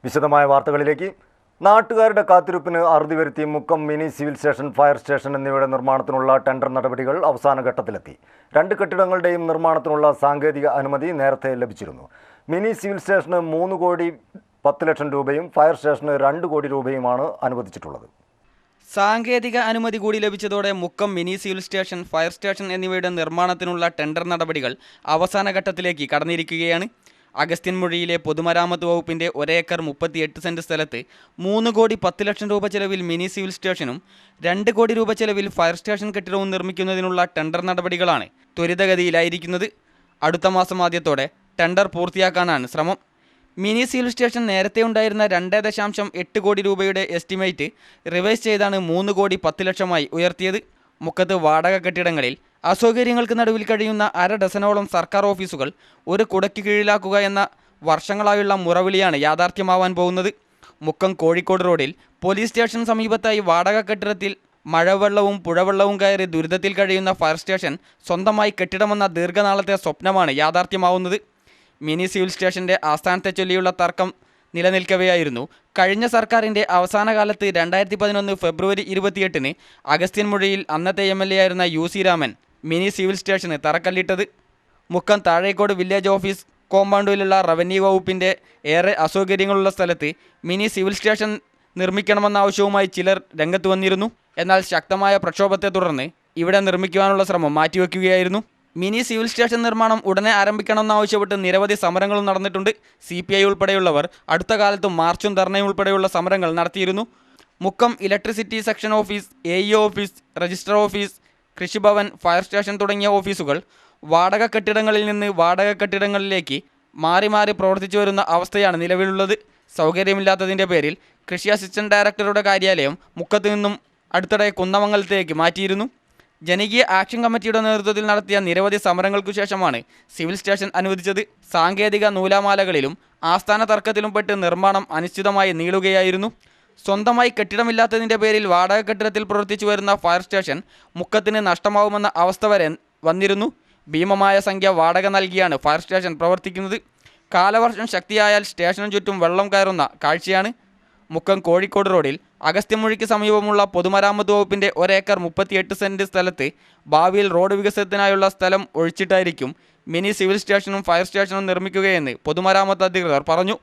വിശദമായ വാർത്തകളിലേക്ക്. നാട്ടുകാരുടെ കാത്തിരിപ്പിന് അറുതി വരുത്തി Mukkam mini civil station, fire station എന്നിവയുടെ നിർമ്മാണത്തിനുള്ള ടെൻഡർ നടപടികൾ അവസാന ഘട്ടത്തിലെത്തി. 2 കെട്ടിടങ്ങളുടെയും നിർമ്മാണത്തിനുള്ള സാങ്കേതിക അനുമതി നേരത്തെ ലഭിച്ചിരുന്നു. മിനി സിവിൽ സ്റ്റേഷന് 3 കോടി 10 ലക്ഷം രൂപയും ഫയർ സ്റ്റേഷന് 2 കോടി രൂപയുമാണ് അനുവദിച്ചിട്ടുള്ളത്. സാങ്കേതിക അനുമതി കൂടി ലഭിച്ചതോടെ Mukkam mini civil station, fire station എന്നിവയുടെ നിർമ്മാണത്തിനുള്ള ടെൻഡർ നടപടികൾ അവസാന ഘട്ടത്തിലേക്ക് കടന്നിരിക്കുകയാണ്. അഗസ്ത്യൻമുഴിയിലെ പൊതുമരാമത്ത് വകുപ്പിൻ്റെ 1 ഏക്കർ 38 സെൻറ്റ് സ്ഥലത്ത് 3 കോടി 10 ലക്ഷം രൂപ ചെലവിൽ മിനി സിവിൽ സ്റ്റേഷനും 2 കോടി രൂപ ചെലവിൽ ഫയർ സ്റ്റേഷൻ കെട്ടിടവും നിർമ്മിക്കുന്നതിനുള്ള ടെൻഡർ നടപടികളാണ് ത്വരിതഗതിയിലായിരിക്കുന്നത്. അടുത്ത മാസം ആദ്യത്തോടെ ടെൻഡർ പൂർത്തിയാക്കാനാണ് ശ്രമം. മിനി സിവിൽ സ്റ്റേഷൻ നേരത്തെ ഉണ്ടായിരുന്ന 2.8 കോടി രൂപയുടെ എസ്റ്റിമേറ്റ് റിവൈസ് ചെയ്താണ് 3 കോടി 10 ലക്ഷമായി ഉയർത്തിയത്. മുക്കത്ത് വാടക കെട്ടിടങ്ങളിൽ അസൗകര്യങ്ങൾക്ക് നടുവിൽ കഴിയുന്ന 1/2 ഡസനോളം സർക്കാർ ഓഫീസുകൾ ഒരു കുടയ്ക്ക് കീഴിലാക്കുക എന്ന വർഷങ്ങളായുള്ള മുറവിളിയാണ് യാഥാർത്ഥ്യമാവാൻ പോകുന്നത്. മുക്കം കോഴിക്കോട് റോഡിൽ പോലീസ് സ്റ്റേഷൻ സമീപത്തായി വാടക കെട്ടിടത്തിൽ മഴവെള്ളവും പുഴവെള്ളവും കയറി ദുരിതത്തിൽ കഴിയുന്ന ഫയർ സ്റ്റേഷൻ സ്വന്തമായി കെട്ടിടമെന്ന ദീർഘനാളത്തെ സ്വപ്നമാണ് യാഥാർത്ഥ്യമാവുന്നത്. മിനി സിവിൽ സ്റ്റേഷൻ്റെ ആസ്ഥാനത്തെ ചൊല്ലിയുള്ള തർക്കം നിലനിൽക്കവെയായിരുന്നു കഴിഞ്ഞ സർക്കാരിൻ്റെ അവസാന കാലത്ത് 2011 ഫെബ്രുവരി 28-ന് അഗസ്ത്യൻമുഴിയിൽ അന്നത്തെ MLA ആയിരുന്ന UC രാമൻ മിനി സിവിൽ സ്റ്റേഷന് തറക്കല്ലിട്ടത്. മുക്കം താഴേക്കോട് വില്ലേജ് ഓഫീസ് കോമ്പൗണ്ടിലുള്ള റവന്യൂ വകുപ്പിൻ്റെ ഏറെ അസൗകര്യങ്ങളുള്ള സ്ഥലത്ത് മിനി സിവിൽ സ്റ്റേഷൻ നിർമ്മിക്കണമെന്ന ആവശ്യവുമായി ചിലർ രംഗത്ത് വന്നിരുന്നു. എന്നാൽ ശക്തമായ പ്രക്ഷോഭത്തെ തുടർന്ന് ഇവിടെ നിർമ്മിക്കുവാനുള്ള ശ്രമം മാറ്റിവെക്കുകയായിരുന്നു. മിനി സിവിൽ സ്റ്റേഷൻ നിർമ്മാണം ഉടനെ ആരംഭിക്കണമെന്നാവശ്യപ്പെട്ട് നിരവധി സമരങ്ങളും നടന്നിട്ടുണ്ട്. CPI ഉൾപ്പെടെയുള്ളവർ അടുത്ത കാലത്ത് മാർച്ചും ധർണയും ഉൾപ്പെടെയുള്ള സമരങ്ങൾ നടത്തിയിരുന്നു. Mukkam electricity section office, AEO office, register office, Krishibhavan, fire station തുടങ്ങിയ ഓഫീസുകൾ വാടക കെട്ടിടങ്ങളിൽ നിന്ന് വാടക കെട്ടിടങ്ങളിലേക്ക് മാറി മാറി പ്രവർത്തിച്ചു വരുന്ന അവസ്ഥയാണ് നിലവിലുള്ളത്. സൗകര്യമില്ലാത്തതിൻ്റെ പേരിൽ കൃഷി അസിസ്റ്റന്റ് ഡയറക്ടറുടെ കാര്യാലയം മുക്കത്ത് നിന്നും അടുത്തിടെ കുന്നമംഗലത്തേക്ക് മാറ്റിയിരുന്നു. ജനകീയ ആക്ഷൻ കമ്മിറ്റിയുടെ നേതൃത്വത്തിൽ നടത്തിയ നിരവധി സമരങ്ങൾക്കു ശേഷമാണ് സിവിൽ സ്റ്റേഷൻ അനുവദിച്ചത്. സാങ്കേതിക നൂലാമാലകളിലും ആസ്ഥാന തർക്കത്തിലും പെട്ട് നിർമ്മാണം അനിശ്ചിതമായി നീളുകയായിരുന്നു. സ്വന്തമായി കെട്ടിടമില്ലാത്തതിൻ്റെ പേരിൽ വാടക കെട്ടിടത്തിൽ പ്രവർത്തിച്ചു വരുന്ന ഫയർ സ്റ്റേഷൻ മുക്കത്തിന് നഷ്ടമാവുമെന്ന അവസ്ഥ വരെ വന്നിരുന്നു. ഭീമമായ സംഖ്യ വാടക നൽകിയാണ് ഫയർ സ്റ്റേഷൻ പ്രവർത്തിക്കുന്നത്. കാലവർഷം ശക്തിയായാൽ സ്റ്റേഷനു ചുറ്റും വെള്ളം കയറുന്ന കാഴ്ചയാണ്. മുക്കം കോഴിക്കോട് റോഡിൽ അഗസ്ത്യമുഴിക്ക് സമീപമുള്ള പൊതുമരാമത്ത് വകുപ്പിൻ്റെ 1 ഏക്കർ 38 സെൻറ്റ് സ്ഥലത്ത് ഭാവിയിൽ റോഡ് വികസനത്തിനായുള്ള സ്ഥലം ഒഴിച്ചിട്ടായിരിക്കും മിനി സിവിൽ സ്റ്റേഷനും ഫയർ സ്റ്റേഷനും നിർമ്മിക്കുകയെന്ന് പൊതുമരാമത്ത് അധികൃതർ പറഞ്ഞു.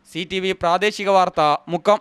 CTV പ്രാദേശിക വാർത്ത, മുക്കം.